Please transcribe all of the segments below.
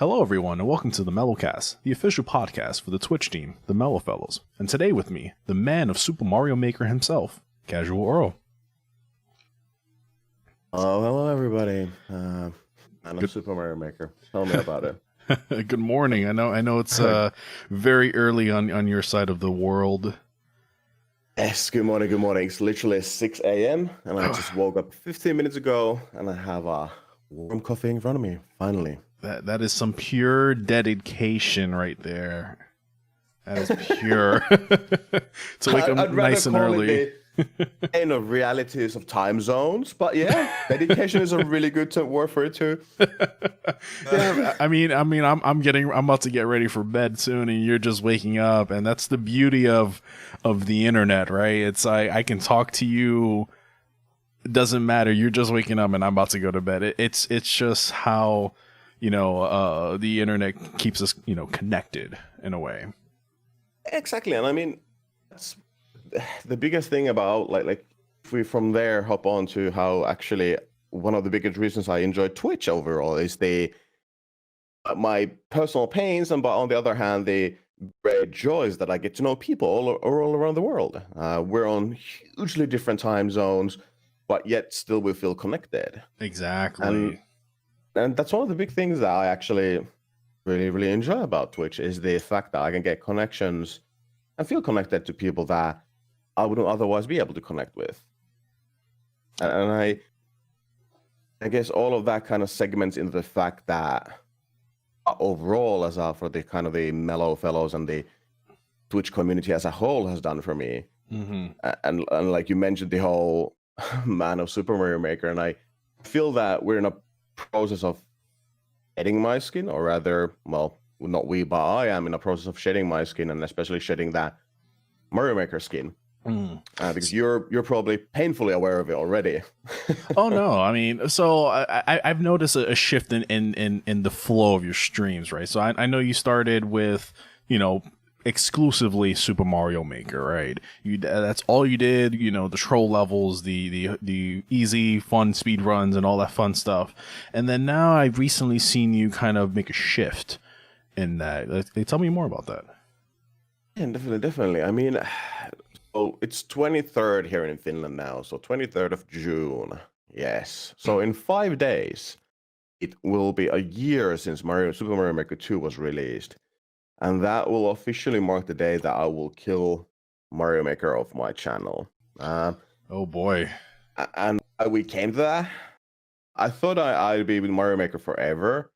Hello, everyone, and welcome to the Mellowcast, the official podcast for the Twitch team, the Mellow Fellows. And today with me, the man of Super Mario Maker himself, CasualEarl. Oh, hello, everybody. I'm a Super Mario Maker. Tell me about it. Good morning. I know it's very early on your side of the world. Yes, good morning, good morning. It's literally 6 a.m. and I just woke up 15 minutes ago and I have a warm coffee in front of me, finally. That is some pure dedication right there. That is pure. To wake up nice and early. Kind of realities of time zones, but yeah, dedication is a really good word for it too. Yeah, I'm about to get ready for bed soon, and you're just waking up, and that's the beauty of the internet, right? It's I can talk to you. It doesn't matter. You're just waking up, and I'm about to go to bed. It's just how the internet keeps us connected in a way. Exactly, and I mean that's the biggest thing about like if we from there hop on to how actually one of the biggest reasons I enjoy Twitch overall is my personal pains, and but on the other hand the great joys that I get to know people all around the world. We're on hugely different time zones, but yet still we feel connected. Exactly. And that's one of the big things that I actually really enjoy about Twitch is the fact that I can get connections and feel connected to people that I wouldn't otherwise be able to connect with. And I guess all of that kind of segments into the fact that overall, as for the kind of the Mellow Fellows and the Twitch community as a whole has done for me. Mm-hmm. And like you mentioned, the whole man of Super Mario Maker, and I feel that we're in a process of shedding my skin, or rather, well, not we, but I am in a process of shedding my skin, and especially shedding that Mario Maker skin. Because you're probably painfully aware of it already. Oh no, I mean, so I've noticed a shift in the flow of your streams, right? So I know you started with exclusively Super Mario Maker, right? That's all you did, the troll levels, the easy fun speed runs and all that fun stuff. And then now I've recently seen you kind of make a shift in that. Tell me more about that. Yeah, definitely. I mean, oh, it's 23rd here in Finland now, so 23rd of June. Yes. So in 5 days, it will be a year since Super Mario Maker 2 was released. And that will officially mark the day that I will kill Mario Maker off my channel. Oh boy. And we came to that. I thought I'd be with Mario Maker forever.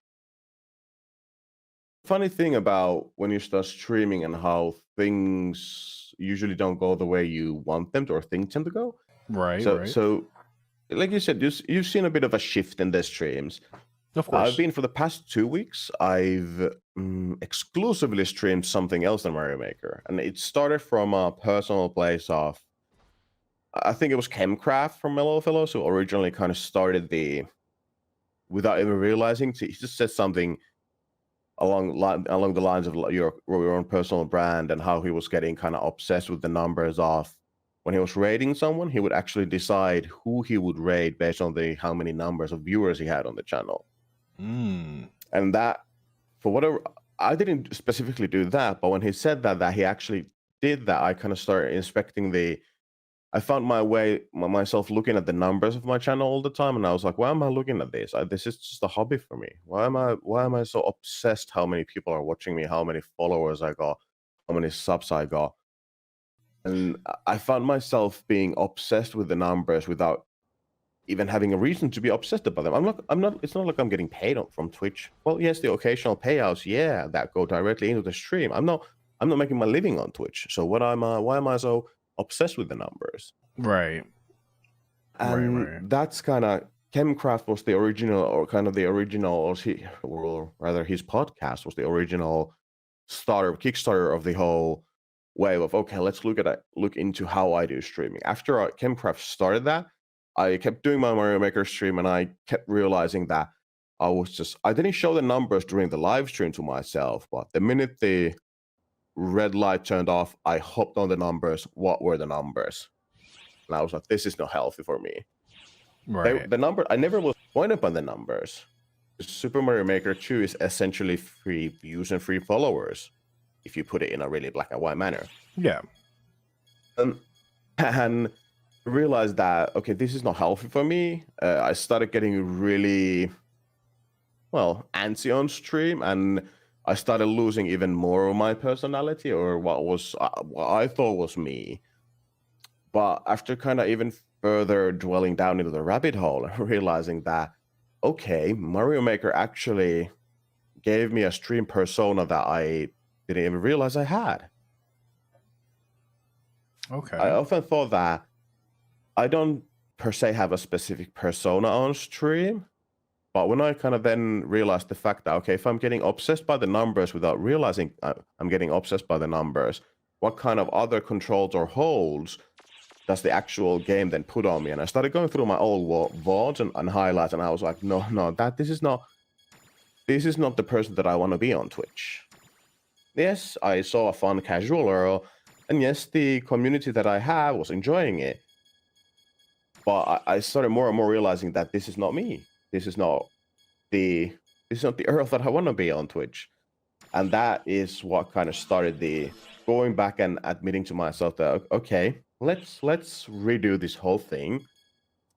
Funny thing about when you start streaming and how things usually don't go the way you want them to or think them to go. Right. So like you said, you've seen a bit of a shift in the streams. Of course. I've been for the past 2 weeks. I've exclusively streamed something else than Mario Maker, and it started from a personal place of, I think it was Chemcraft from Mellow Fellows who originally kind of started without even realizing. He just said something along the lines of your own personal brand, and how he was getting kind of obsessed with the numbers of when he was raiding someone, he would actually decide who he would raid based on how many numbers of viewers he had on the channel. And that, for whatever, I didn't specifically do that, but when he said that he actually did that, I kind of started inspecting I found myself looking at the numbers of my channel all the time, and I was like, why am I looking at this? This is just a hobby for me. Why am I so obsessed how many people are watching me, how many followers I got, how many subs I got? And I found myself being obsessed with the numbers without even having a reason to be obsessed about them. I'm not. It's not like I'm getting paid from Twitch. Well, yes, the occasional payouts, yeah, that go directly into the stream. I'm not making my living on Twitch. So why am I so obsessed with the numbers? Right. And that's kind of, Chemcraft was the original, or kind of the original, or rather his podcast was the original Kickstarter of the whole wave of, okay, let's look into how I do streaming. After Chemcraft started that, I kept doing my Mario Maker stream, and I kept realizing that I didn't show the numbers during the live stream to myself, but the minute the red light turned off, I hopped on the numbers. What were the numbers? And I was like, this is not healthy for me. Right. The number, I never was pointed by the numbers. Super Mario Maker 2 is essentially free views and free followers, if you put it in a really black and white manner. Yeah. And realized that, okay, this is not healthy for me. I started getting really, antsy on stream, and I started losing even more of my personality, or what I thought was me. But after kind of even further dwelling down into the rabbit hole, realizing that, okay, Mario Maker actually gave me a stream persona that I didn't even realize I had. Okay. I often thought that I don't per se have a specific persona on stream, but when I kind of then realized the fact that, okay, if I'm getting obsessed by the numbers without realizing I'm getting obsessed by the numbers, what kind of other controls or holds does the actual game then put on me? And I started going through my old VODs and highlights, and I was like, no, this is not the person that I want to be on Twitch. Yes, I saw a fun CasualEarl, and yes, the community that I have was enjoying it. But I started more and more realizing that this is not me. This is not the Earl that I want to be on Twitch. And that is what kind of started the going back and admitting to myself that, okay, let's redo this whole thing.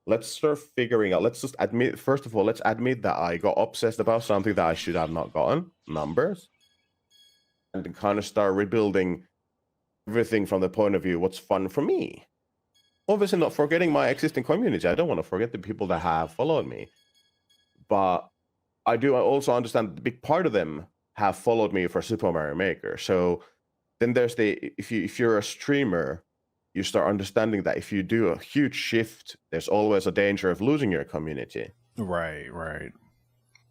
Let's start figuring out, let's admit that I got obsessed about something that I should have not gotten, numbers, and kind of start rebuilding everything from the point of view, what's fun for me. Obviously not forgetting my existing community. I don't want to forget the people that have followed me. But I also understand that a big part of them have followed me for Super Mario Maker. So then there's if you're a streamer, you start understanding that if you do a huge shift, there's always a danger of losing your community. Right.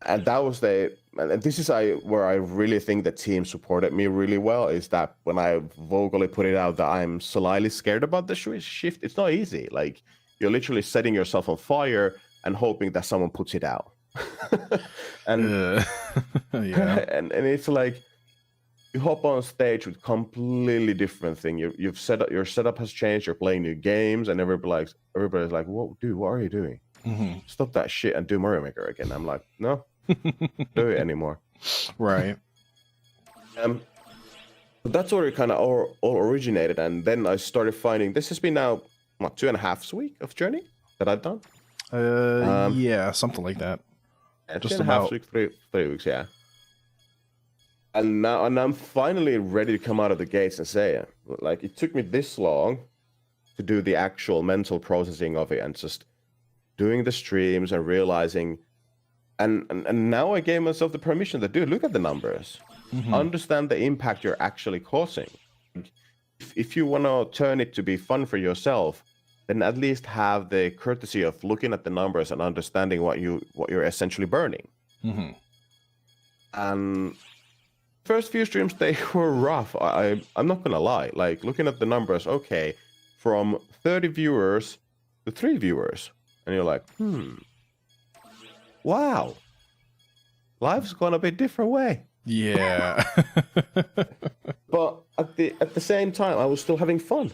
And that was and this is where I really think the team supported me really well, is that when I vocally put it out that I'm slightly scared about the shift, it's not easy. Like, you're literally setting yourself on fire and hoping that someone puts it out. And yeah. and it's like, you hop on stage with completely different thing. Your setup has changed. You're playing new games, and everybody's like, "Whoa, dude, what are you doing? Mm-hmm. Stop that shit and do Mario Maker again." I'm like, no, do it anymore. Right. That's where it kind of all originated, and then I started finding this has been now 2.5 weeks of journey that I've done. Yeah, something like that. Yeah, Just 2.5 weeks, 3 weeks, yeah. And now I'm finally ready to come out of the gates and say it. Like, it took me this long to do the actual mental processing of it and just doing the streams and realizing, and now I gave myself the permission that, dude, look at the numbers. Mm-hmm. Understand the impact you're actually causing. If you want to turn it to be fun for yourself, then at least have the courtesy of looking at the numbers and understanding what you're essentially burning. Mm-hmm. And first few streams, they were rough. I'm not gonna lie. Like, looking at the numbers, okay, from 30 viewers to 3 viewers, and you're like, wow, life's gone a bit different way. Yeah. But at the same time, I was still having fun,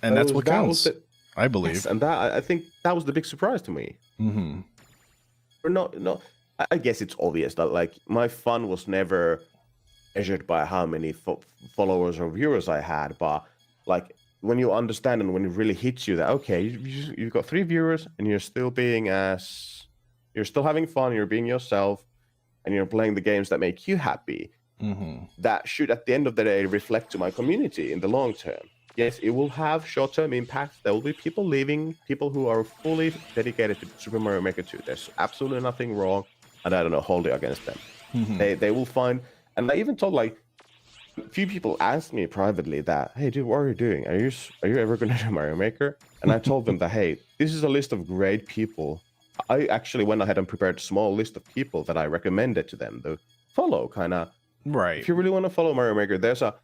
and that's what counts, I believe. Yes, and that, I think that was the big surprise to me. Mm-hmm. Or no, I guess it's obvious that, like, my fun was never measured by how many followers or viewers I had, but like, when you understand and when it really hits you that, okay, you've got 3 viewers and you're still having fun, you're being yourself, and you're playing the games that make you happy. Mm-hmm. That should, at the end of the day, reflect to my community in the long term. Yes, it will have short-term impacts. There will be people leaving, people who are fully dedicated to Super Mario Maker 2. There's absolutely nothing wrong, and I don't know, hold it against them. Mm-hmm. They will find, and I even told, like, a few people asked me privately that, hey, dude, what are you doing? Are you ever going to do Mario Maker? And I told them that, hey, this is a list of great people. I actually went ahead and prepared a small list of people that I recommended to them to follow, kind of. Right. If you really want to follow Mario Maker, there's a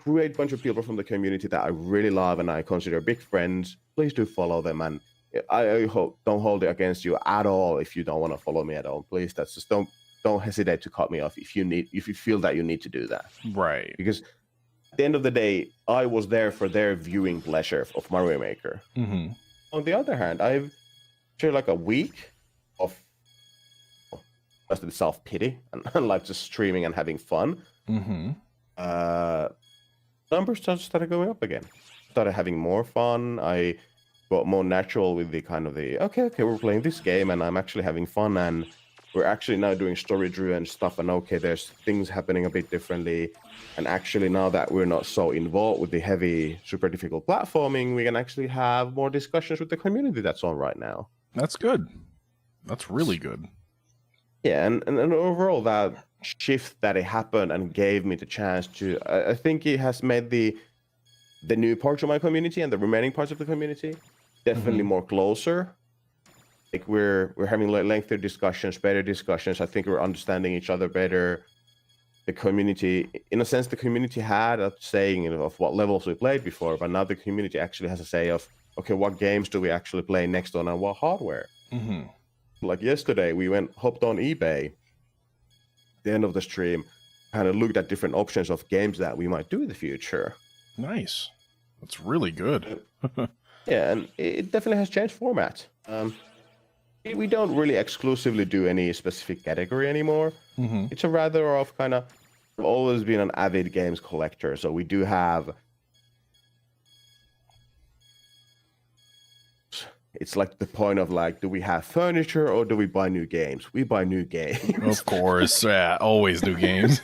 great bunch of people from the community that I really love and I consider big friends. Please do follow them, and I hope don't hold it against you at all if you don't want to follow me at all. Please, that's just don't hesitate to cut me off if you feel that you need to do that. Right. Because at the end of the day, I was there for their viewing pleasure of Mario Maker. Mm-hmm. On the other hand, I've shared like a week of just self-pity and like just streaming and having fun, numbers just started going up again. Started having more fun. I got more natural with the kind of the okay, we're playing this game and I'm actually having fun, and we're actually now doing story-driven stuff, and okay, there's things happening a bit differently. And actually, now that we're not so involved with the heavy, super difficult platforming, we can actually have more discussions with the community that's on right now. That's good. That's really good. Yeah, and overall, that shift that it happened and gave me the chance to, I think it has made the new parts of my community and the remaining parts of the community definitely more closer. Like we're having lengthier discussions, better discussions. I think we're understanding each other better. The community, in a sense, the community had a saying of what levels we played before, but now the community actually has a say of, okay, what games do we actually play next on and what hardware? Like yesterday, we hopped on eBay. At the end of the stream, kind of looked at different options of games that we might do in the future. Nice. That's really good. Yeah, and it definitely has changed format. We don't really exclusively do any specific category anymore. It's a rather of kind of, I've always been an avid games collector, so we do have, it's like the point of like, do we have furniture or do we buy new games? We buy new games. Of course, yeah, always new games.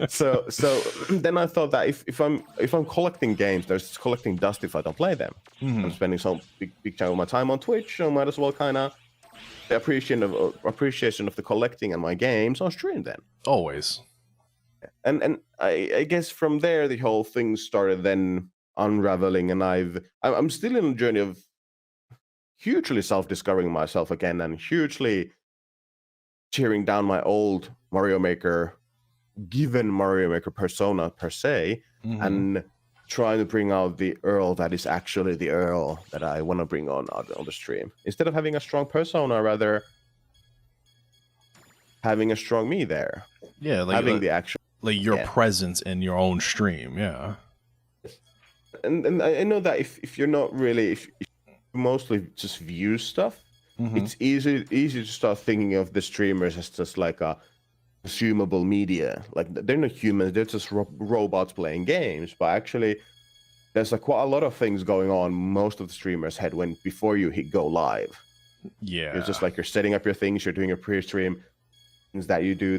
So then I thought that if I'm collecting games, there's collecting dust if I don't play them. I'm spending some big chunk of my time on Twitch, so I might as well kind of the appreciation of the collecting and my games on stream then. Always. And I guess from there the whole thing started then unraveling, and I'm still in a journey of hugely self-discovering myself again and hugely tearing down my old Mario Maker persona per se, and trying to bring out the Earl that is actually the Earl that I want to bring on the stream. Instead of having a strong persona, rather having a strong me there. Yeah, like having the actual your presence in your own stream. Yeah. And I know that if you're not really, if you mostly just view stuff, it's easy to start thinking of the streamers as just like a consumable media. Like they're not humans, they're just robots playing games. But actually, there's quite a lot of things going on most of the streamers had before you hit go live. Yeah, it's just like you're setting up your things, you're doing a pre-stream, things that you do.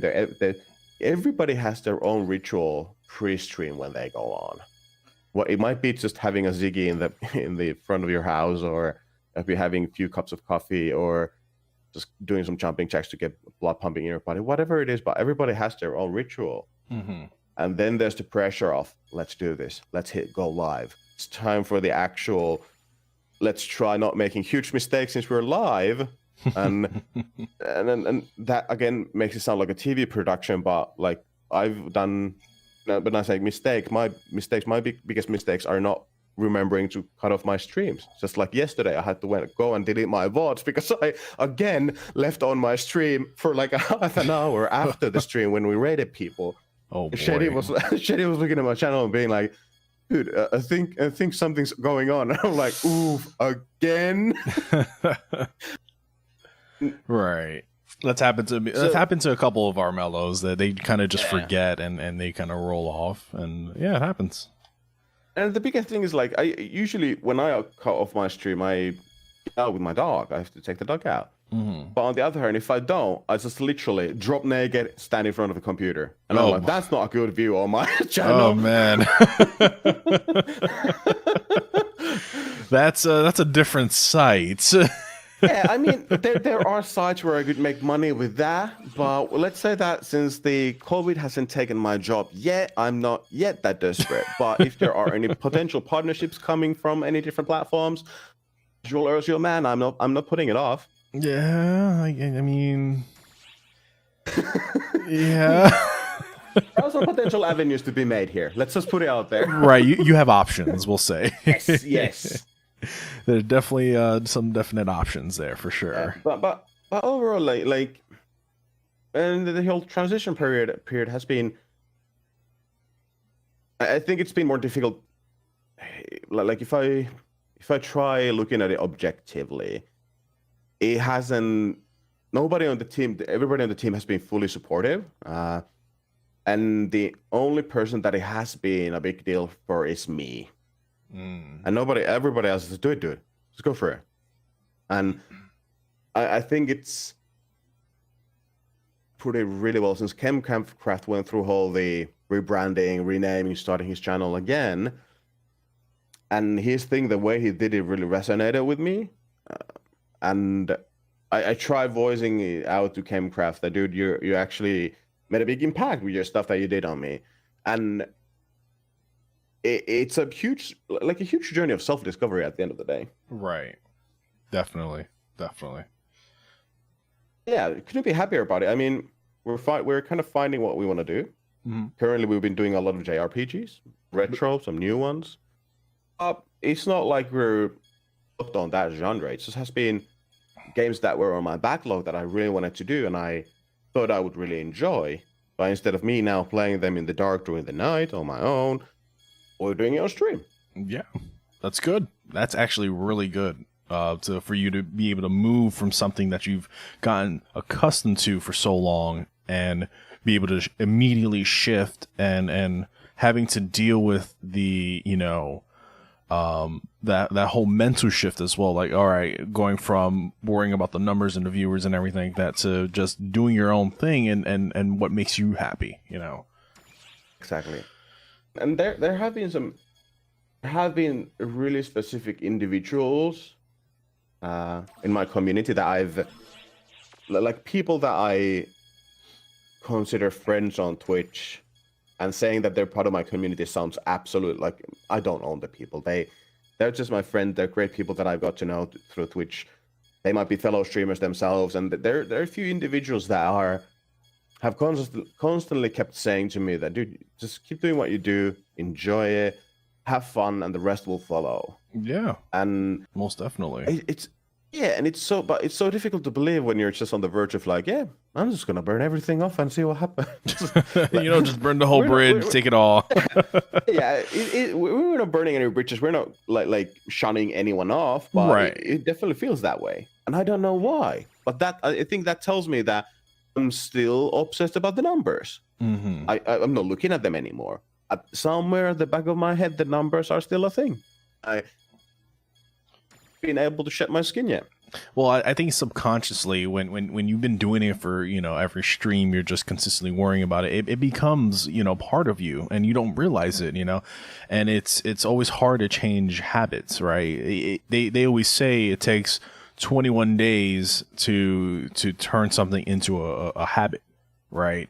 Everybody has their own ritual pre-stream when they go on. Well, it might be just having a Ziggy in the front of your house, or maybe having a few cups of coffee, or just doing some jumping jacks to get blood pumping in your body, whatever it is. But everybody has their own ritual. And then there's the pressure of, let's do this, let's hit go live. It's time for the actual, let's try not making huge mistakes since we're live. And and that again makes it sound like a TV production, but like I've done, when I say mistake, my biggest mistakes are not remembering to cut off my streams. Just like yesterday, I had to go and delete my VODs because I again left on my stream for like a half an hour after the stream when we raided people. Oh boy. Shady was looking at my channel and being like, dude, I think something's going on. And I'm like, oof, again. Right. That's happened to me. That's happened to a couple of our mellows that they kind of just forget and they kind of roll off, and yeah, it happens. And the biggest thing is like, I usually when I cut off my stream, I get out with my dog. I have to take the dog out. But on the other hand, if I don't, I just literally drop naked, stand in front of the computer, and I'm like, that's not a good view on my channel. Oh man. That's a different sight. Yeah, I mean, there are sites where I could make money with that, but let's say that since the COVID hasn't taken my job yet, I'm not yet that desperate. But if there are any potential partnerships coming from any different platforms, CasualEarl's your man. I'm not putting it off. Yeah, I mean, yeah. There are some potential avenues to be made here. Let's just put it out there. Right, you have options, we'll say. Yes. There's definitely some definite options there for sure. But overall, like, and the whole transition period has been. I think it's been more difficult. Like if I try looking at it objectively, it hasn't nobody on the team, everybody on the team has been fully supportive. And the only person that it has been a big deal for is me. And everybody else is do it. Just go for it. And I think it's put it really well since Campcraft went through all the rebranding, renaming, starting his channel again. And his thing, the way he did it really resonated with me. And I tried voicing it out to Campcraft that, dude, you actually made a big impact with your stuff that you did on me. And it's a huge journey of self-discovery at the end of the day. Right. Definitely. Yeah, couldn't be happier about it. I mean, we're kind of finding what we want to do. Currently, we've been doing a lot of JRPGs, retro, some new ones. It's not like we're hooked on that genre. It just has been games that were on my backlog that I really wanted to do, and I thought I would really enjoy. But instead of me now playing them in the dark during the night on my own, we're doing it on stream. Yeah, that's good. That's actually really good. For you to be able to move from something that you've gotten accustomed to for so long and be able to immediately shift and having to deal with the, that whole mental shift as well. Like, all right, going from worrying about the numbers and the viewers and everything like that to just doing your own thing and what makes you happy, Exactly. And there have been really specific individuals in my community that I've, like, people that I consider friends on Twitch, and saying that they're part of my community sounds absolute, like, I don't own the people. They're just my friend. They're great people that I've got to know through Twitch. They might be fellow streamers themselves, and there are a few individuals that have constantly kept saying to me that, dude, just keep doing what you do, enjoy it, have fun, and the rest will follow. Yeah, and most definitely. It's so difficult to believe when you're just on the verge of like, yeah, I'm just gonna burn everything off and see what happens. Just burn the whole bridge, take it all. Yeah, we're not burning any bridges. We're not like shunning anyone off, but right. It definitely feels that way, and I don't know why. But I think that tells me that I'm still obsessed about the numbers. I'm not looking at them anymore. Somewhere at the back of my head, the numbers are still a thing. I been able to shed my skin yet. Well, I think subconsciously, when you've been doing it for, every stream, you're just consistently worrying about it. It becomes, part of you, and you don't realize it, and it's always hard to change habits, right? They always say it takes 21 days to turn something into a habit, right?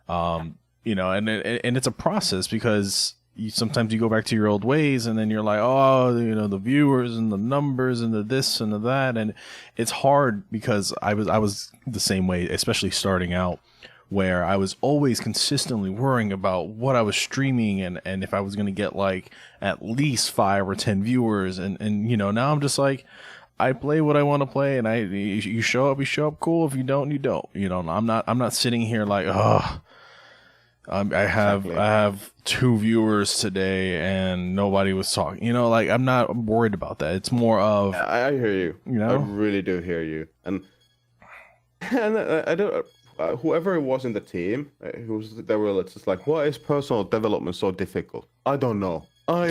And it's a process because sometimes you go back to your old ways, and then you're like, oh, the viewers and the numbers and the this and the that, and it's hard because I was the same way, especially starting out, where I was always consistently worrying about what I was streaming and if I was going to get like at least 5 or 10 viewers, and now I'm just like, I play what I want to play, and you show up, cool. If you don't, you don't. I'm not sitting here like, oh, I have 2 viewers today and nobody was talking. I'm not worried about that. It's more of, I hear you. I really do hear you. And I don't. Whoever it was in the team, they were just like, why is personal development so difficult? I don't know. Why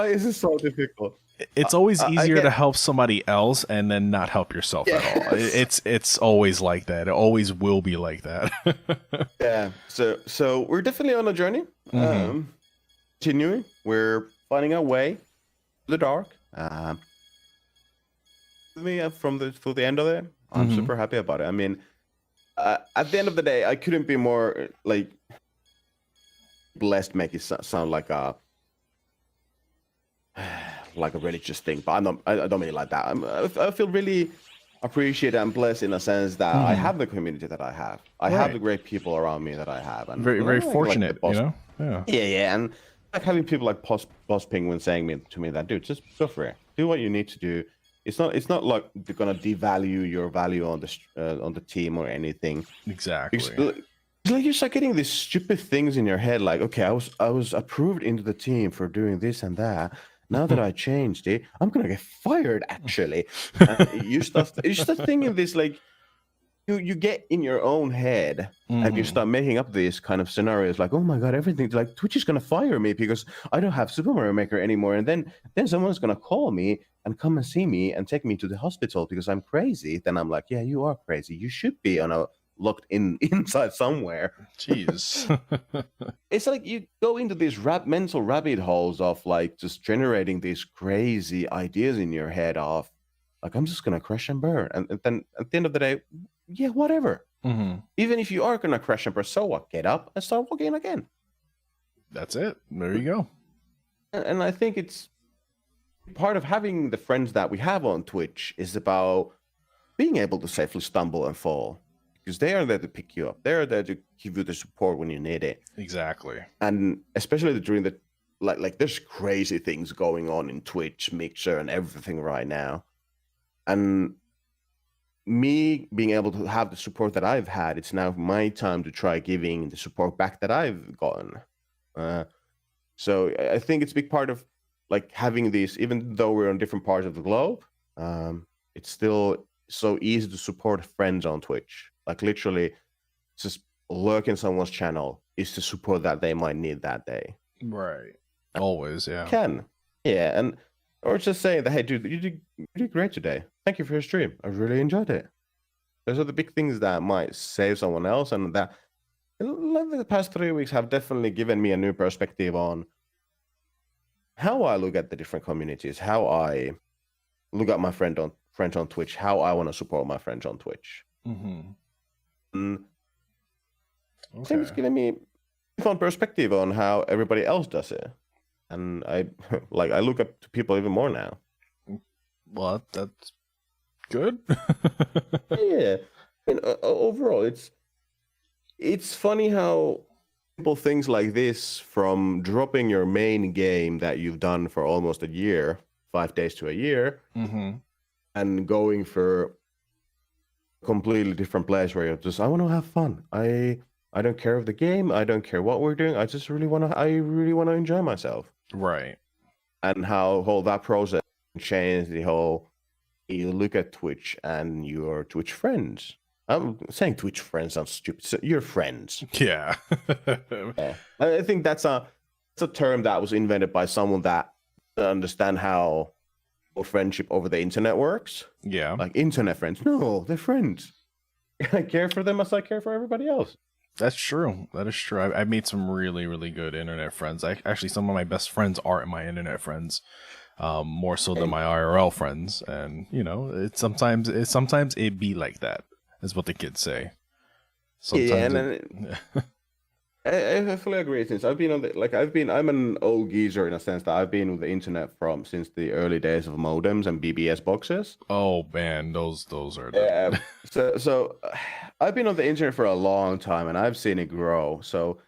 is it so difficult? It's always easier to help somebody else and then not help yourself at all. It's always like that. It always will be like that. Yeah. So we're definitely on a journey. Continuing. We're finding our way to the dark. Through the end of it, I'm super happy about it. I mean, at the end of the day, I couldn't be more like blessed. Make it sound like a religious thing, but I'm not. I don't mean it like that. I feel really appreciated and blessed in a sense that I have the community that I have. I have the great people around me that I have, and very fortunate. Yeah, and like having people like Boss Penguin saying to me that, dude, just go for it. Do what you need to do. It's not like they're gonna devalue your value on the team or anything. Exactly. It's like you start getting these stupid things in your head, like, okay, I was approved into the team for doing this and that. now that I changed it, I'm gonna get fired. Actually, you start thinking this like you get in your own head and you start making up these kind of scenarios like, oh my god, everything's like Twitch is gonna fire me because I don't have Super Mario Maker anymore, and then someone's gonna call me and come and see me and take me to the hospital because I'm crazy. Then I'm like, yeah, you are crazy. You should be on a locked inside somewhere. Jeez. It's like you go into these mental rabbit holes of like just generating these crazy ideas in your head of like, I'm just gonna crash and burn, and then at the end of the day, yeah, whatever. Even if you are gonna crash and burn, so what? Get up and start walking again. That's it. There you go. And I think it's part of having the friends that we have on Twitch is about being able to safely stumble and fall, because they are there to pick you up. They're there to give you the support when you need it. Exactly. And especially during the like there's crazy things going on in Twitch, Mixer, and everything right now. And me being able to have the support that I've had, it's now my time to try giving the support back that I've gotten. So I think it's a big part of like having these, even though we're on different parts of the globe, it's still so easy to support friends on Twitch. Like literally just lurk in someone's channel is to support that they might need that day. Right. Always, yeah. Yeah, and or just saying that, hey, dude, you did great today. Thank you for your stream. I really enjoyed it. Those are the big things that might save someone else, and that the past 3 weeks have definitely given me a new perspective on how I look at the different communities, how I look at my friends on Twitch, how I want to support my friends on Twitch. I think it's giving me a fun perspective on how everybody else does it. And I look up to people even more now. Well, that's good. Yeah. I mean, overall, it's funny how simple things like this, from dropping your main game that you've done for almost a year, 5 days to a year, and going for a completely different place where you're just, I want to have fun. I don't care of the game. I don't care what we're doing. I just really want to enjoy myself. Right. And how that process changed the whole, you look at Twitch and your Twitch friends. I'm saying Twitch friends sounds stupid. So your friends. Yeah. Yeah. I think that's a term that was invented by someone that understand how friendship over the internet works. Yeah. Like internet friends. No, they're friends. I care for them as I care for everybody else. That's true. That is true. I've made some really, really good internet friends. Actually, some of my best friends are my internet friends, more so than my IRL friends. And you know, it's sometimes it be like that, is what the kids say. Sometimes I fully agree. Since I've been I'm an old geezer in a sense that I've been with the internet since the early days of modems and BBS boxes. Oh man, those are so I've been on the internet for a long time and I've seen it grow. So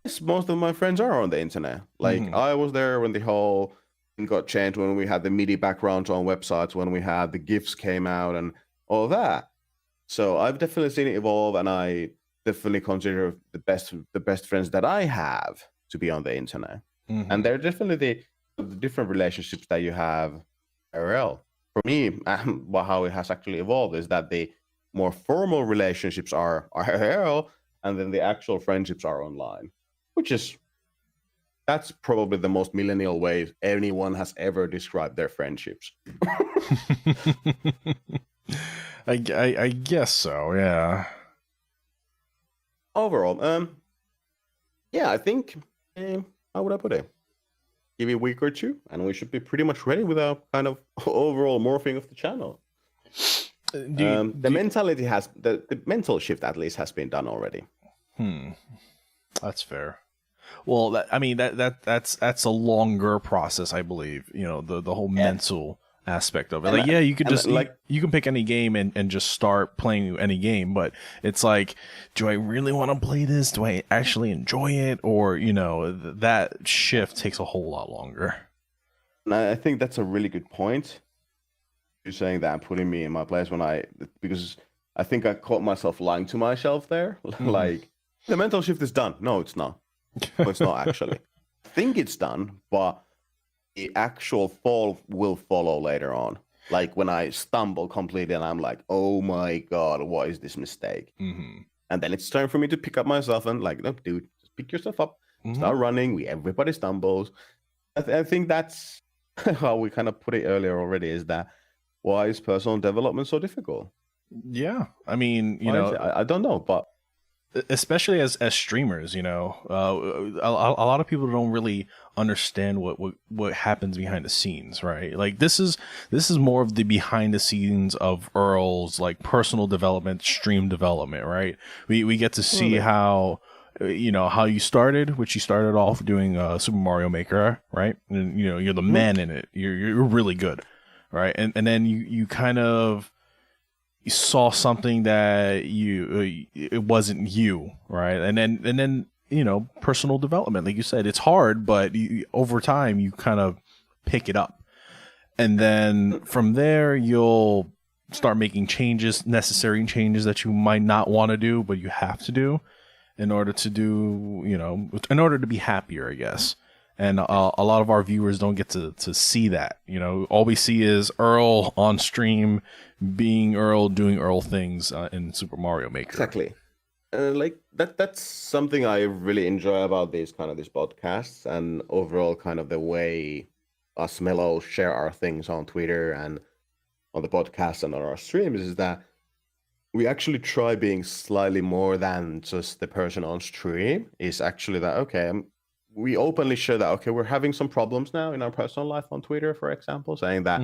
yes, most of my friends are on the internet. Like I was there when the whole thing got changed, when we had the MIDI backgrounds on websites, when we had the GIFs came out and all that. So I've definitely seen it evolve, and I definitely consider the best friends that I have to be on the internet. And they're definitely the different relationships that you have IRL. For me, how it has actually evolved is that the more formal relationships are IRL, and then the actual friendships are online, that's probably the most millennial way anyone has ever described their friendships. I guess so, yeah. Overall, yeah, I think, how would I put it? Give it a week or two, and we should be pretty much ready with our kind of overall morphing of the channel. The mental shift at least has been done already. That's fair. Well, that's a longer process, I believe. You know, the whole mental aspect of it. Like, yeah, you could just you can pick any game and just start playing any game, but it's like, do I really want to play this? Do I actually enjoy it? Or, you know, that shift takes a whole lot longer. And I think that's a really good point. You're saying that and putting me in my place because I think I caught myself lying to myself there. Like, the mental shift is done. No, it's not. No, it's not actually. I think it's done, but the actual fall will follow later on. Like when I stumble completely and I'm like, oh my God, what is this mistake? Mm-hmm. And then it's time for me to pick up myself and like, look, dude, just pick yourself up, start running. Everybody stumbles. I think that's how we kind of put it earlier already, is that why is personal development so difficult? Yeah. I mean, Why is it? I don't know, but especially as streamers, a lot of people don't really understand what happens behind the scenes, right? Like this is more of the behind the scenes of Earl's like personal development, stream development, right? We get to see how how you started, which you started off doing Super Mario Maker, right? And you're the man in it. You're really good, right? And then you kind of you saw something that it wasn't you, right? And then personal development, like you said, it's hard, but over time you kind of pick it up, and then from there you'll start making necessary changes that you might not want to do, but you have to do in order to in order to be happier, I guess. And a lot of our viewers don't get to see that. All we see is Earl on stream, being Earl, doing Earl things in Super Mario Maker. Exactly. Like that's something I really enjoy about these podcasts, and overall kind of the way us Mellow share our things on Twitter and on the podcast and on our streams, is that we actually try being slightly more than just the person on stream. Is actually that, okay, we openly share that, okay, we're having some problems now in our personal life on Twitter, for example, saying that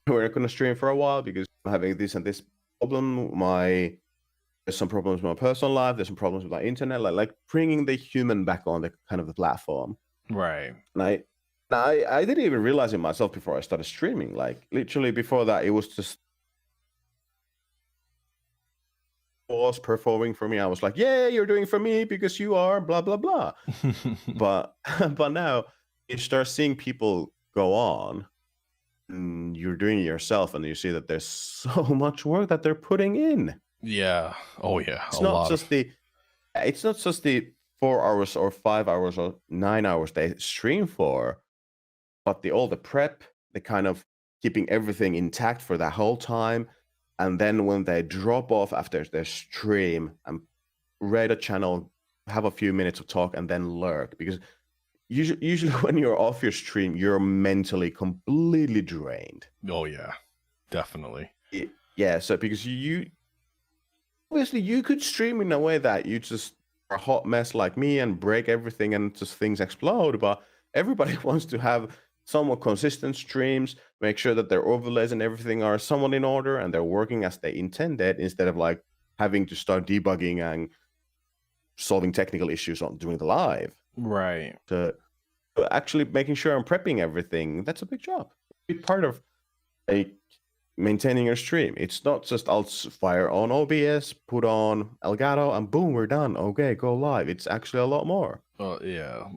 we're not going to stream for a while because I'm having this and this problem. There's some problems with my personal life. There's some problems with my internet. Like bringing the human back on the kind of the platform. Right. And I didn't even realize it myself before I started streaming. Like literally before that, it was just was performing for me. I was like, yeah, you're doing for me because you are blah blah blah. but now you start seeing people go on, and you're doing it yourself, and you see that there's so much work that they're putting in. Yeah. Oh yeah. It's not just the 4 hours or 5 hours or 9 hours they stream for, but all the prep, the kind of keeping everything intact for that whole time. And then when they drop off after their stream and raid a channel, have a few minutes of talk, and then lurk. Because usually when you're off your stream, you're mentally completely drained. Oh, yeah. Definitely. Yeah, so because obviously you could stream in a way that you just are a hot mess like me and break everything and just things explode. But everybody wants to have somewhat consistent streams, make sure that their overlays and everything are somewhat in order and they're working as they intended, instead of like having to start debugging and solving technical issues on doing the live. Right. So actually making sure I'm prepping everything, that's a big job. Be part of like maintaining your stream. It's not just I'll fire on OBS, put on Elgato, and boom, we're done. Okay, go live. It's actually a lot more. Yeah,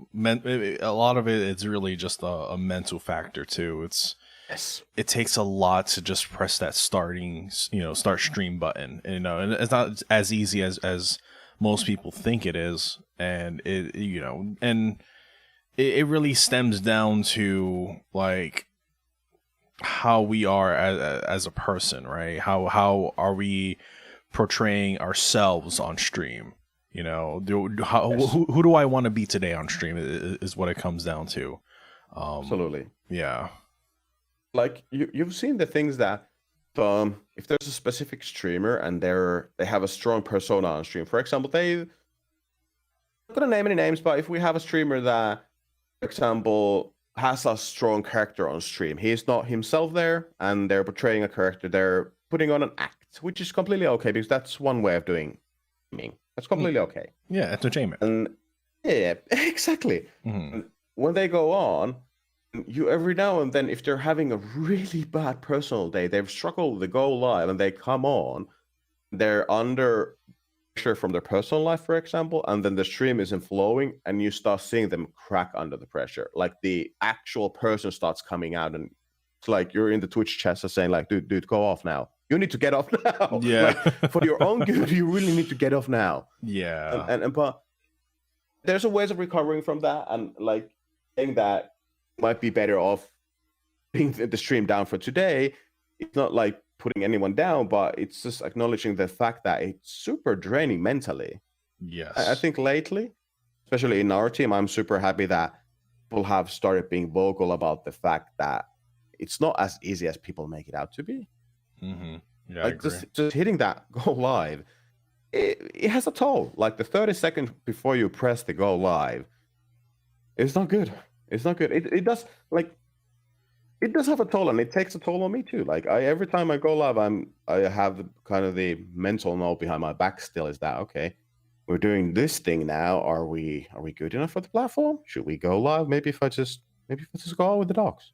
a lot of it's really just a mental factor too. It takes a lot to just press that start stream button, and it's not as easy as most people think it is, and it really stems down to like how we are as a person, right? How are we portraying ourselves on stream? Who do I want to be today on stream is what it comes down to. Absolutely. Yeah. Like you've seen the things that if there's a specific streamer and they have a strong persona on stream, for example, I'm not gonna name any names, but if we have a streamer that, for example, has a strong character on stream, he's not himself there, and they're portraying a character, they're putting on an act, which is completely okay because that's one way of doing gaming. That's completely okay. Yeah, entertainment. And yeah, exactly. Mm-hmm. When they go on, you every now and then, if they're having a really bad personal day, they've struggled to go live, and they come on, they're under pressure from their personal life, for example, and then the stream isn't flowing, and you start seeing them crack under the pressure. Like the actual person starts coming out, and it's like you're in the Twitch chat saying like, dude, go off now. You need to get off now. Yeah. Like, for your own good, you really need to get off now. Yeah. But there's a ways of recovering from that, and like saying that might be better off putting the stream down for today. It's not like putting anyone down, but it's just acknowledging the fact that it's super draining mentally. Yes. I think lately, especially in our team, I'm super happy that people have started being vocal about the fact that it's not as easy as people make it out to be. Mm-hmm. Yeah, like just hitting that go live, it has a toll. Like the 30 seconds before you press the go live, it's not good. It's not good. It does it does have a toll, and it takes a toll on me too. Like every time I go live, I have kind of the mental note behind my back still is that okay, we're doing this thing now. Are we good enough for the platform? Should we go live? Maybe if I just go out with the dogs.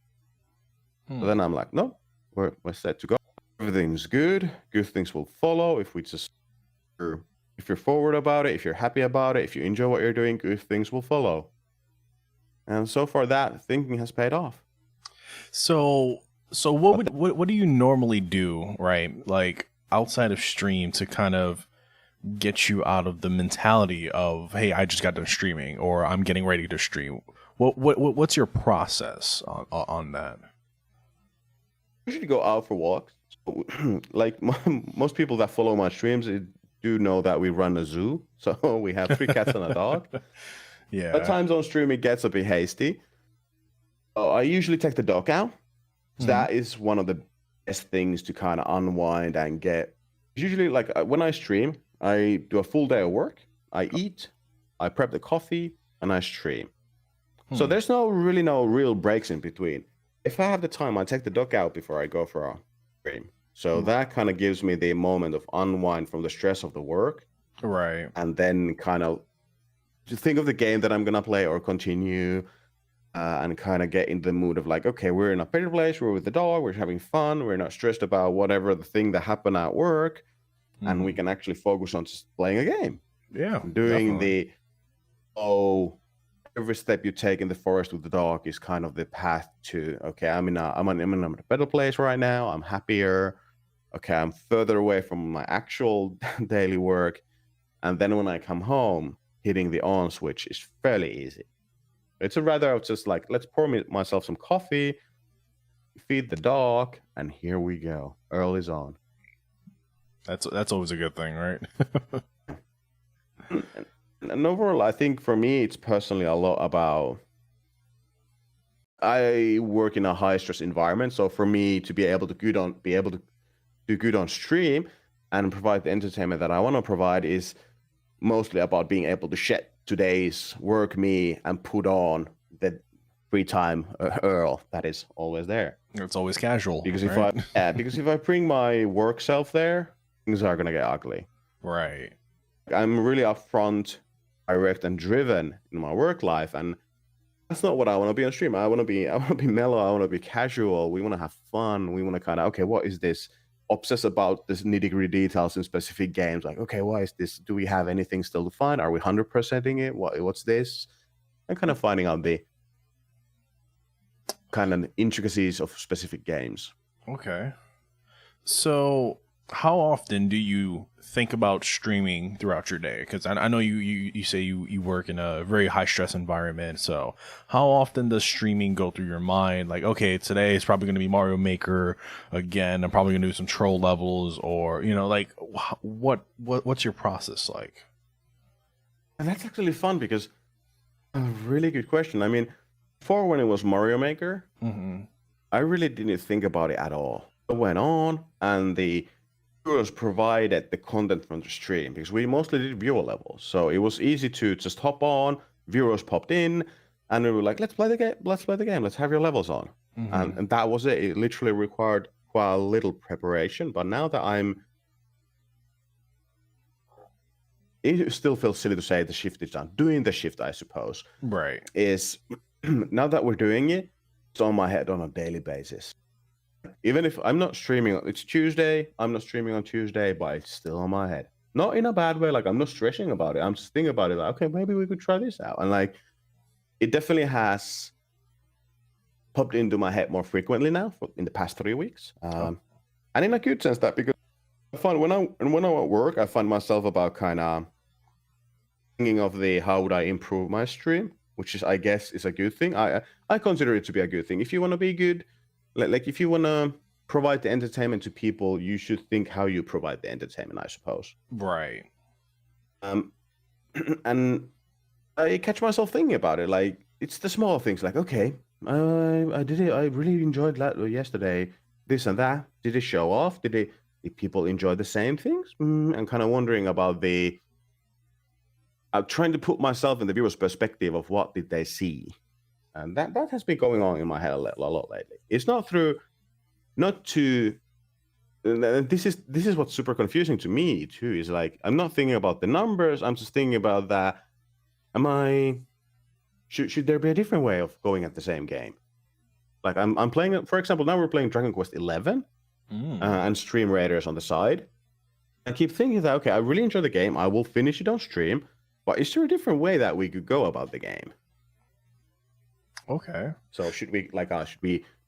So then I'm like, no, we're set to go. Everything's good. Good things will follow if we just if you're forward about it, if you're happy about it, if you enjoy what you're doing, good things will follow. And so far, that thinking has paid off. So what do you normally do, right? Like outside of stream to kind of get you out of the mentality of, hey, I just got done streaming, or I'm getting ready to stream. What's your process on that? I usually go out for walks. Like most people that follow my streams do know that we run a zoo, so we have 3 cats and a dog. Yeah. At times on stream it gets a bit hasty. I usually take the dog out. So that is one of the best things to kind of unwind and get. Usually, like when I stream, I do a full day of work. I eat, I prep the coffee, and I stream. So there's no real breaks in between. If I have the time, I take the dog out before I go for a stream. So that kind of gives me the moment of unwind from the stress of the work. Right. And then kind of just think of the game that I'm going to play or continue. And kind of get in the mood of like, okay, we're in a better place. We're with the dog. We're having fun. We're not stressed about whatever the thing that happened at work. And we can actually focus on just playing a game. Yeah. Doing every step you take in the forest with the dog is kind of the path to, okay, I'm in a better place right now. I'm happier. Okay, I'm further away from my actual daily work. And then when I come home, hitting the on switch is fairly easy. It's a rather of just like, let's pour myself some coffee, feed the dog, and here we go. Earl is on. That's always a good thing, right? And overall, I think for me, it's personally a lot about. I work in a high stress environment, so for me to be able to do good on stream and provide the entertainment that I want to provide is mostly about being able to shed today's work me and put on the free time Earl that is always there. It's always casual. Because right? if I bring my work self there, things are gonna get ugly. Right. I'm really upfront, direct, and driven in my work life, and that's not what I want to be on stream. I want to be mellow. I want to be casual. We want to have fun. We want to kind of, okay, what is this? Obsess about this nitty-gritty details in specific games. Like, okay, why is this? Do we have anything still to find? Are we 100%ing it? What's this? And kind of finding out the kind of intricacies of specific games. Okay. So how often do you think about streaming throughout your day? Because I know you say you work in a very high stress environment. So how often does streaming go through your mind? Like, okay, today is probably going to be Mario Maker again. I'm probably going to do some troll levels, or like what's your process like? And that's actually fun because a really good question. I mean, before when it was Mario Maker, I really didn't think about it at all. I went on and the viewers provided the content from the stream because we mostly did viewer levels. So it was easy to just hop on, viewers popped in, and we were like, let's play the game, let's have your levels on. And that was it. It literally required quite a little preparation. But now that it still feels silly to say the shift is done. Doing the shift, I suppose. Right. Is now that we're doing it, it's on my head on a daily basis. Even if I'm not streaming, it's Tuesday, I'm not streaming on Tuesday, but it's still on my head. Not in a bad way, like I'm not stressing about it. I'm just thinking about it, like, okay, maybe we could try this out. And like, it definitely has popped into my head more frequently now in the past 3 weeks. And in a good sense, that because I find when I'm at work, I find myself about kind of thinking of how would I improve my stream. which is, I guess, is a good thing. I consider it to be a good thing. If you want to be good, like if you want to provide the entertainment to people, you should think how you provide the entertainment, I suppose. Right. And I catch myself thinking about it. Like, it's the small things. Like, okay, I did it. I really enjoyed that yesterday. This and that. Did it show off? Did people enjoy the same things? I'm kind of wondering about I'm trying to put myself in the viewer's perspective of what did they see, and that has been going on in my head a lot lately. It's not to. And this is what's super confusing to me too. Is like I'm not thinking about the numbers. I'm just thinking about that. Should there be a different way of going at the same game? Like I'm playing, for example, now we're playing Dragon Quest 11 and Stream Raiders on the side. I keep thinking that, okay, I really enjoy the game. I will finish it on stream. But is there a different way that we could go about the game? Okay. So should we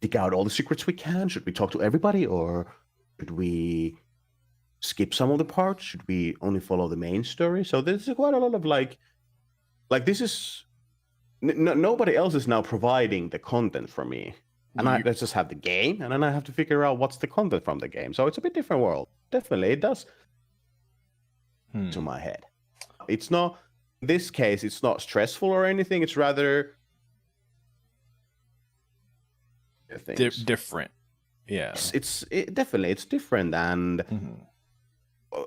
dig out all the secrets we can? Should we talk to everybody, or should we skip some of the parts? Should we only follow the main story? So there's quite a lot of like this is nobody else is now providing the content for me, and I just have the game, and then I have to figure out what's the content from the game. So it's a bit different world. Definitely, it does to my head. It's not. In this case, it's not stressful or anything. It's rather different. Yeah, it's definitely different, and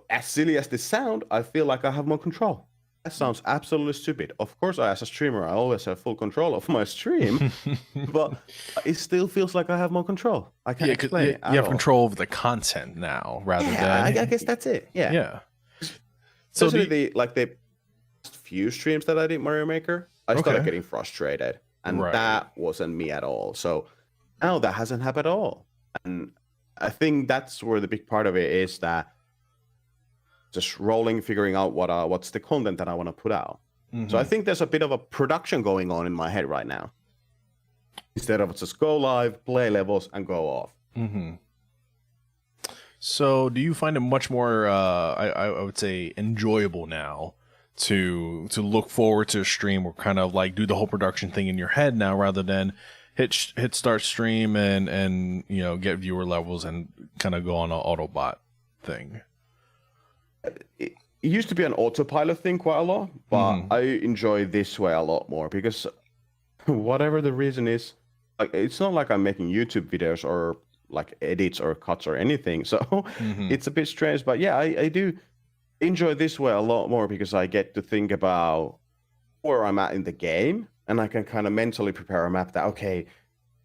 as silly as this sound, I feel like I have more control. That sounds absolutely stupid. Of course, as a streamer, I always have full control of my stream, but it still feels like I have more control. I can't explain it. You have control of the content now, rather than. I guess that's it. Yeah. Yeah. So the few streams that I did Mario Maker, I started getting frustrated, and that wasn't me at all. So now that hasn't happened at all, and I think that's where the big part of it is, that just rolling, figuring out what's the content that I want to put out. So I think there's a bit of a production going on in my head right now, instead of just go live, play levels, and go off. So do you find it much more, I would say, enjoyable now to look forward to a stream, or kind of like do the whole production thing in your head now, rather than hit start stream and get viewer levels and kind of go on an Autobot thing? It used to be an autopilot thing quite a lot, but I enjoy this way a lot more, because whatever the reason is, like, it's not like I'm making YouTube videos or like edits or cuts or anything. So it's a bit strange, but yeah, I do enjoy this way a lot more, because I get to think about where I'm at in the game, and I can kind of mentally prepare a map that, okay,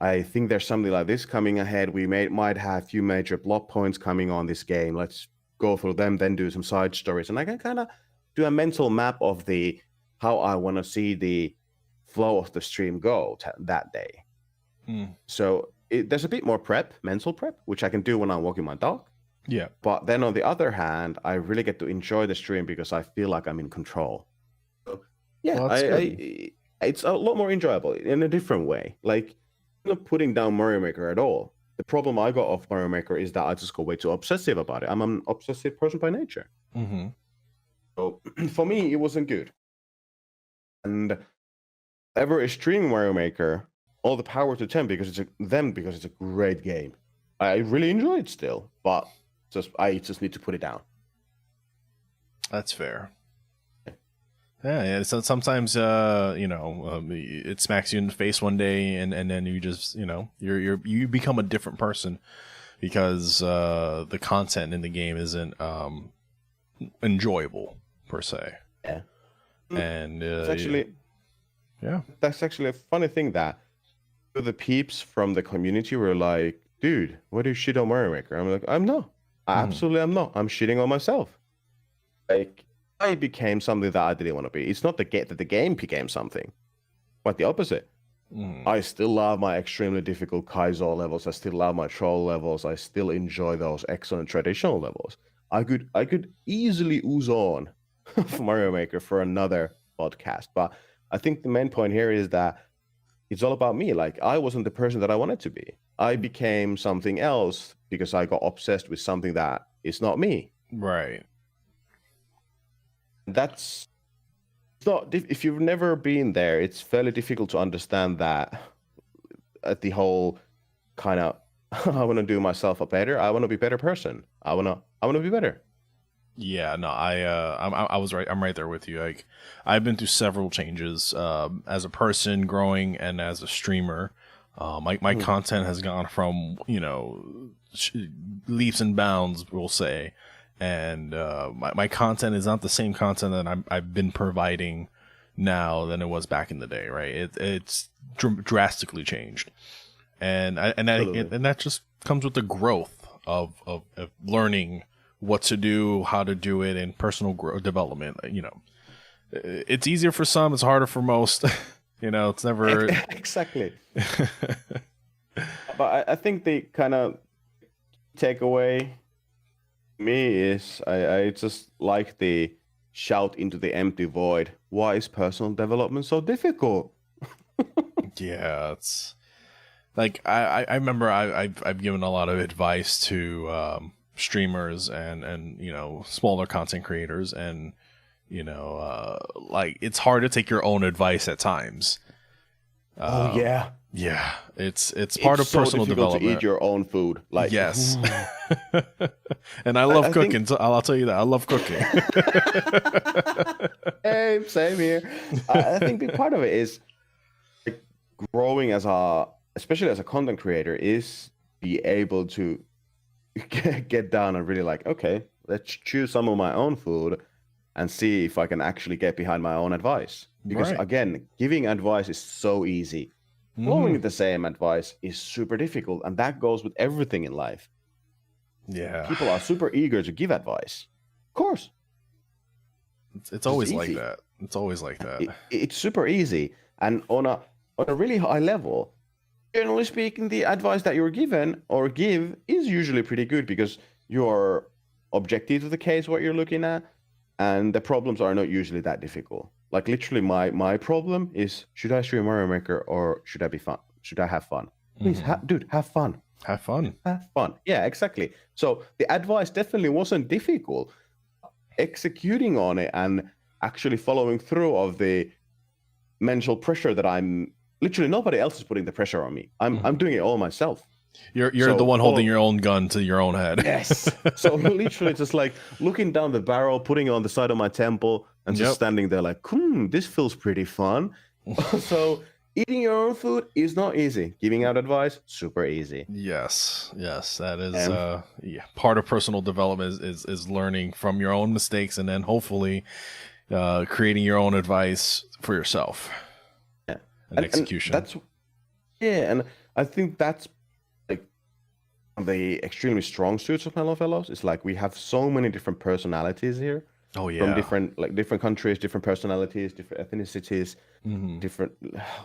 I think there's something like this coming ahead. We might have a few major plot points coming on this game. Let's go through them, then do some side stories, and I can kind of do a mental map of how I want to see the flow of the stream go that day. So there's a bit more mental prep, which I can do when I'm walking my dog. Yeah. But then on the other hand, I really get to enjoy the stream because I feel like I'm in control. So yeah, well, it's a lot more enjoyable in a different way. Like, I'm not putting down Mario Maker at all. The problem I got off Mario Maker is that I just go way too obsessive about it. I'm an obsessive person by nature. So for me, it wasn't good. And ever is streaming Mario Maker, all the power to them, because it's a great game. I really enjoy it still, but I just need to put it down. That's fair. Yeah. So sometimes, it smacks you in the face one day, and then you just, you become a different person, because the content in the game isn't enjoyable per se. Yeah. And that's actually a funny thing, that the peeps from the community were like, dude, what do you shit on Mario Maker? I'm like, I'm not. I absolutely am not. I'm shitting on myself. Like, I became something that I didn't want to be. It's not that the game became something, but the opposite. I still love my extremely difficult CasualEarl levels. I still love my troll levels. I still enjoy those excellent traditional levels. I could easily ooze on Mario Maker for another podcast, but I think the main point here is that it's all about me. Like, I wasn't the person that I wanted to be. I became something else because I got obsessed with something that is not me. Right. That's not if you've never been there, it's fairly difficult to understand that at the whole kind of I want to do myself a better. I want to be a better person. I want to be better. Yeah, no, I was right. I'm right there with you. Like, I've been through several changes as a person growing and as a streamer. My content has gone from leaps and bounds, we'll say, and my content is not the same content that I've been providing now than it was back in the day. Right? It's drastically changed, and that just comes with the growth of learning what to do, how to do it, and personal development. It's easier for some, it's harder for most. It's never exactly. But I think the kind of takeaway me is I just like the shout into the empty void. Why is personal development so difficult? Yeah, it's like I remember I've given a lot of advice to streamers and smaller content creators, and like it's hard to take your own advice at times. Yeah, it's part of personal development. To eat your own food, like yes. And I love cooking. I'll tell you that I love cooking. Hey, same here. I think big part of it is like, growing especially as a content creator, is be able to get down and really like, okay, let's choose some of my own food and see if I can actually get behind my own advice. Because again, giving advice is so easy. Following the same advice is super difficult, and that goes with everything in life. Yeah, people are super eager to give advice. Of course, it's always like that. It's always like that. It's super easy, and on a really high level, generally speaking, the advice that you're given or give is usually pretty good because you're objective to the case, what you're looking at, and the problems are not usually that difficult. Like literally my problem is, should I stream Mario Maker or should I be fun? Should I have fun? Please, dude, have fun. Have fun. Have fun. Yeah, exactly. So the advice definitely wasn't difficult. Executing on it and actually following through of the mental pressure that I'm literally nobody else is putting the pressure on me. I'm doing it all myself. You're the one holding your own gun to your own head. Yes. So literally just like looking down the barrel, putting it on the side of my temple, and just standing there like, this feels pretty fun. So eating your own food is not easy. Giving out advice, super easy. Yes, that is part of personal development is learning from your own mistakes and then hopefully creating your own advice for yourself. Yeah, and execution. And I think that's like the extremely strong suits of Mellow Fellows. It's like we have so many different personalities here. Oh yeah, from different countries, different personalities, different ethnicities, different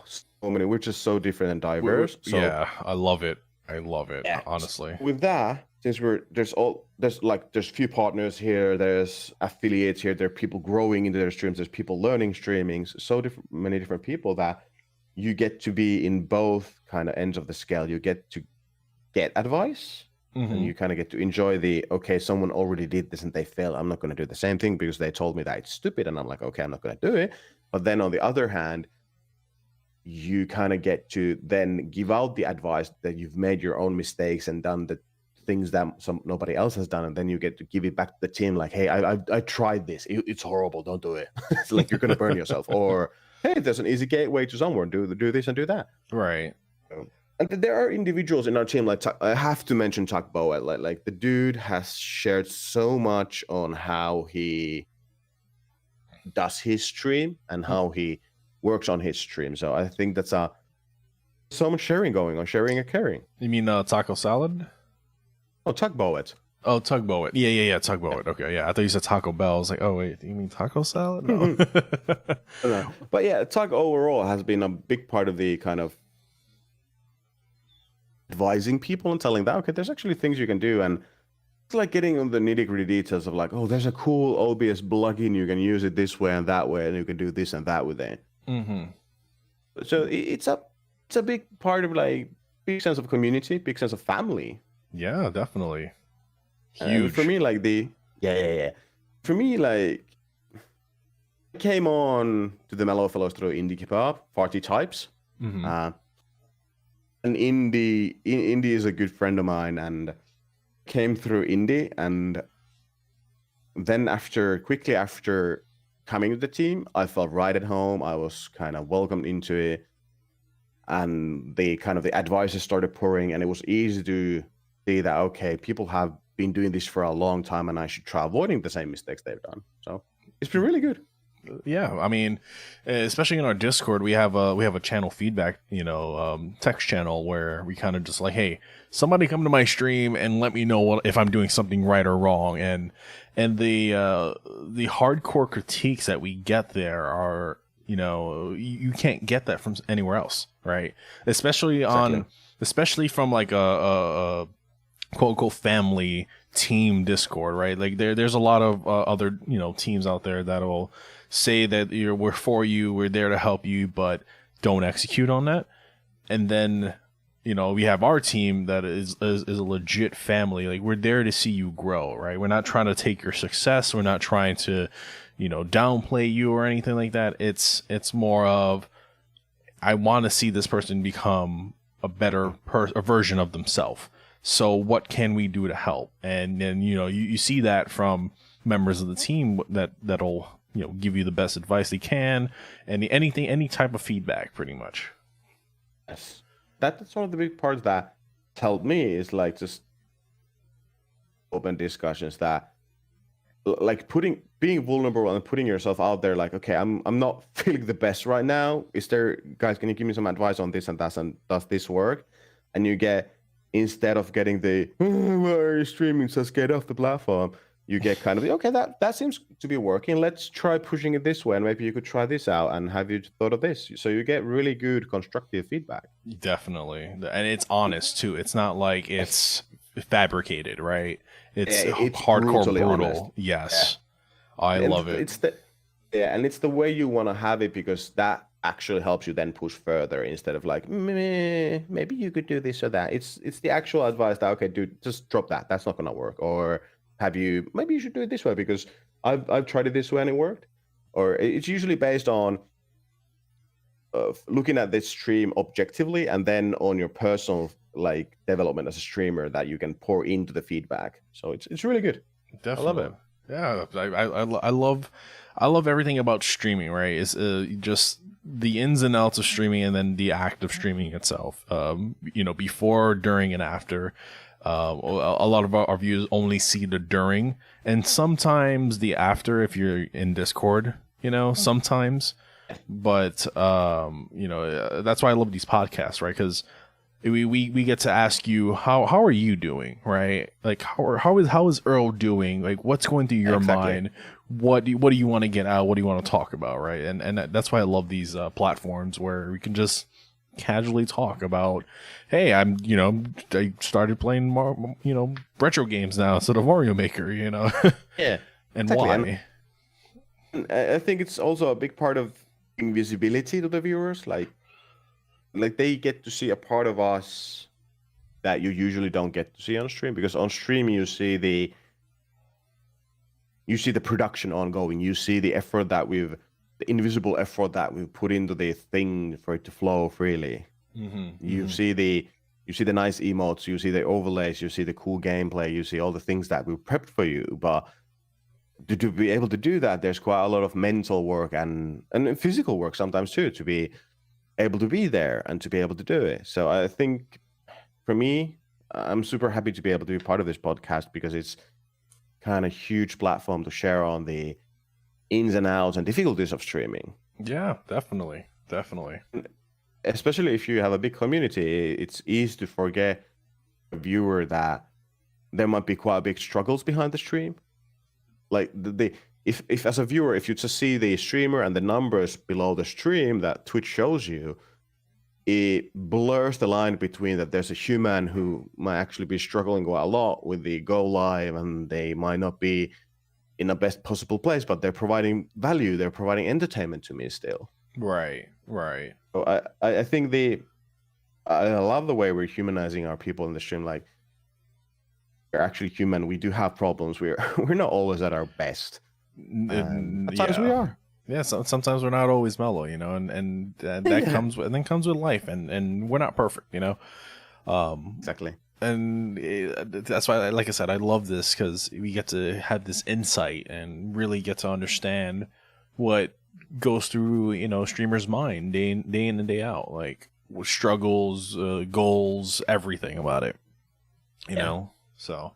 so many. We're just so different and diverse. Yeah, I love it. Yeah. Honestly. With that, since there's few partners here, there's affiliates here, there are people growing into their streams, there's people learning streaming, so many different people that you get to be in both kind of ends of the scale. You get to get advice. And you kind of get to enjoy someone already did this and they failed. I'm not going to do the same thing because they told me that it's stupid. And I'm like, okay, I'm not going to do it. But then on the other hand, you kind of get to then give out the advice that you've made your own mistakes and done the things that nobody else has done. And then you get to give it back to the team like, hey, I tried this. It's horrible. Don't do it. It's like you're going to burn yourself. Or, hey, there's an easy gateway to somewhere. Do this and do that. Right. And there are individuals in our team, like I have to mention Chuck Bowen. Like the dude has shared so much on how he does his stream and how he works on his stream. So I think that's so much sharing going on, sharing and caring. You mean taco salad? Oh, Chuck Bowen. Oh, Tug Bowen. Yeah, Tug Bowen. Okay, yeah. I thought you said Taco Bell. I was like, oh, wait, you mean taco salad? No. No. But yeah, Tug overall has been a big part of the kind of advising people and telling them, okay, there's actually things you can do. And it's like getting on the nitty-gritty details of like, oh, there's a cool OBS plugin. You can use it this way and that way, and you can do this and that with it. So it's a big part of like big sense of community, big sense of family. Yeah, definitely. Huge. For me, like for me, like came on to the Mellow Fellows through Indie Kebab, 40 Types. Mm-hmm. And Indie is a good friend of mine and came through Indie. And then quickly after coming to the team, I felt right at home. I was kind of welcomed into it. And the advices started pouring, and it was easy to see that, okay, people have been doing this for a long time and I should try avoiding the same mistakes they've done. So it's been really good. Yeah, I mean, especially in our Discord, we have a channel feedback, text channel where we kind of just like, hey, somebody come to my stream and let me know if I'm doing something right or wrong, and the hardcore critiques that we get there are, you can't get that from anywhere else, right? Especially from like a quote unquote family team Discord, right? Like there's a lot of other teams out there that'll say that we're for you, we're there to help you, but don't execute on that. And then we have our team that is a legit family. Like, we're there to see you grow, right? We're not trying to take your success. We're not trying to downplay you or anything like that. It's more of, I want to see this person become a better a version of themselves. So what can we do to help? And then you see that from members of the team that'll give you the best advice they can, and any type of feedback, pretty much. Yes, that's one of the big parts that helped me, is like just open discussions that, like, being vulnerable and putting yourself out there. Like, okay, I'm not feeling the best right now. Is there, guys, can you give me some advice on this and that, and does this work? And you get, instead of getting the why are you streaming, just get off the platform, you get kind of, okay, that seems to be working, let's try pushing it this way, and maybe you could try this out, and have you thought of this? So you get really good constructive feedback. Definitely. And it's honest too. It's not like it's fabricated, right? It's hardcore brutal. Honest. Yes. Yeah. I love it. And it's the way you want to have it, because that actually helps you then push further, instead of like, maybe you could do this or that. It's the actual advice that, okay, dude, just drop that, that's not gonna work. Or maybe you should do it this way, because I've tried it this way and it worked. Or it's usually based on looking at this stream objectively, and then on your personal like development as a streamer, that you can pour into the feedback. So it's really good. Definitely. I love it. Yeah, I love everything about streaming, right? It's just the ins and outs of streaming, and then the act of streaming itself. Before, during, and after. A lot of our viewers only see the during, and sometimes the after if you're in Discord, sometimes. But that's why I love these podcasts, right? Because we get to ask you how are you doing, right? Like how is Earl doing? Like, what's going through your mind? What do you want to get out? What do you want to talk about, right? And that's why I love these platforms where we can just casually talk about, hey, I started playing more, retro games now instead of Mario Maker, Yeah. And exactly. why? And I think it's also a big part of invisibility to the viewers. Like they get to see a part of us that you usually don't get to see on stream, because on stream you see the production ongoing, you see the effort that the invisible effort that we put into the thing for it to flow freely. You see the nice emotes, you see the overlays, you see the cool gameplay, you see all the things that we prepped for you. But to be able to do that, there's quite a lot of mental work and physical work sometimes too, to be able to be there and to be able to do it. So I think for me, I'm super happy to be able to be part of this podcast, because it's kind of huge platform to share on the ins and outs and difficulties of streaming. Yeah, definitely. Especially if you have a big community, it's easy to forget a viewer that there might be quite big struggles behind the stream. Like if as a viewer, if you just see the streamer and the numbers below the stream that Twitch shows you, it blurs the line between that there's a human who might actually be struggling quite a lot with the go live, and they might not be in the best possible place, but they're providing value, they're providing entertainment to me still. Right. So I think I love the way we're humanizing our people in the stream. Like, we're actually human. We do have problems. We're not always at our best. At times we are. Yeah, so sometimes we're not always mellow, you know, and that comes with life, and we're not perfect, you know. Exactly. And that's why, like I said, I love this because we get to have this insight and really get to understand what goes through, you know, streamers' mind day in and day out, like struggles, goals, everything about it, you know. So.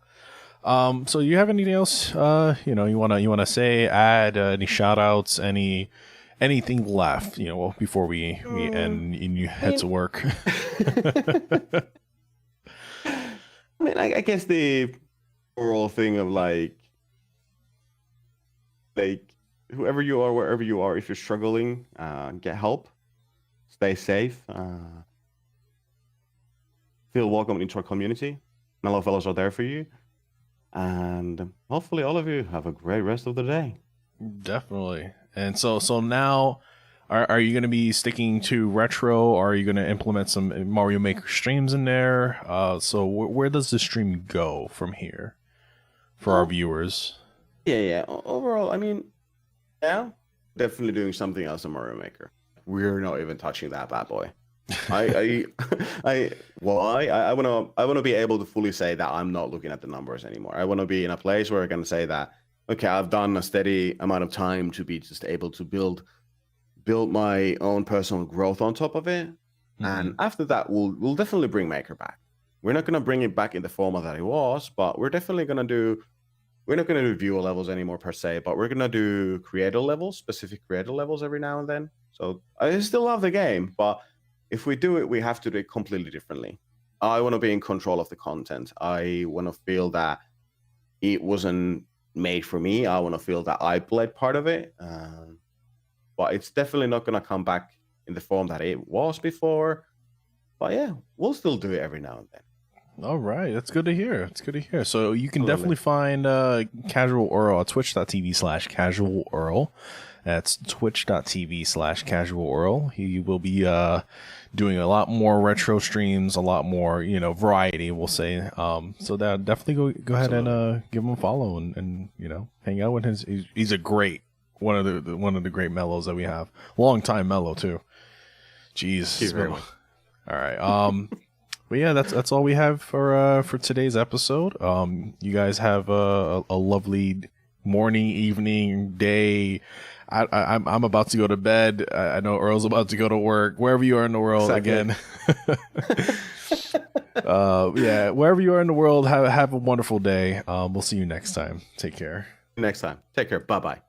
So you have anything else, you know, you wanna say, add, any shout outs, anything left, you know, before we end and you head to work? I mean, I guess the overall thing of like whoever you are, wherever you are, if you're struggling, get help, stay safe, feel welcome into our community. Mellow Fellows are there for you. And hopefully all of you have a great rest of the day. Definitely. And so now, are you going to be sticking to retro, or are you going to implement some Mario Maker streams in there? So where does the stream go from here for our viewers? Yeah. Overall, I mean, yeah, definitely doing something else in Mario Maker. We're not even touching that bad boy. I wanna be able to fully say that I'm not looking at the numbers anymore. I want to be in a place where I can say that, okay, I've done a steady amount of time to be just able to build my own personal growth on top of it. And after that, we'll definitely bring Maker back. We're not gonna bring it back in the format that it was, but we're definitely gonna do. We're not gonna do viewer levels anymore per se, but we're gonna do creator levels, specific creator levels every now and then. So I still love the game, but if we do it, we have to do it completely differently. I want to be in control of the content. I want to feel that it wasn't made for me. I want to feel that I played part of it. But it's definitely not going to come back in the form that it was before. But yeah, we'll still do it every now and then. All right, that's good to hear. It's good to hear. So you can definitely find CasualEarl at twitch.tv/CasualEarl. That's twitch.tv/CasualEarl. He will be doing a lot more retro streams, a lot more, you know, variety, we'll say. So that definitely go ahead and give him a follow and you know, hang out with him. He's a great one of the great mellows that we have. Long time mellow too. Jeez. All right. But yeah, that's all we have for today's episode. You guys have a lovely morning, evening, day. I'm about to go to bed. I know Earl's about to go to work. Wherever you are in the world, again. Yeah, wherever you are in the world, have a wonderful day. We'll see you next time. Take care. Next time. Take care. Bye bye.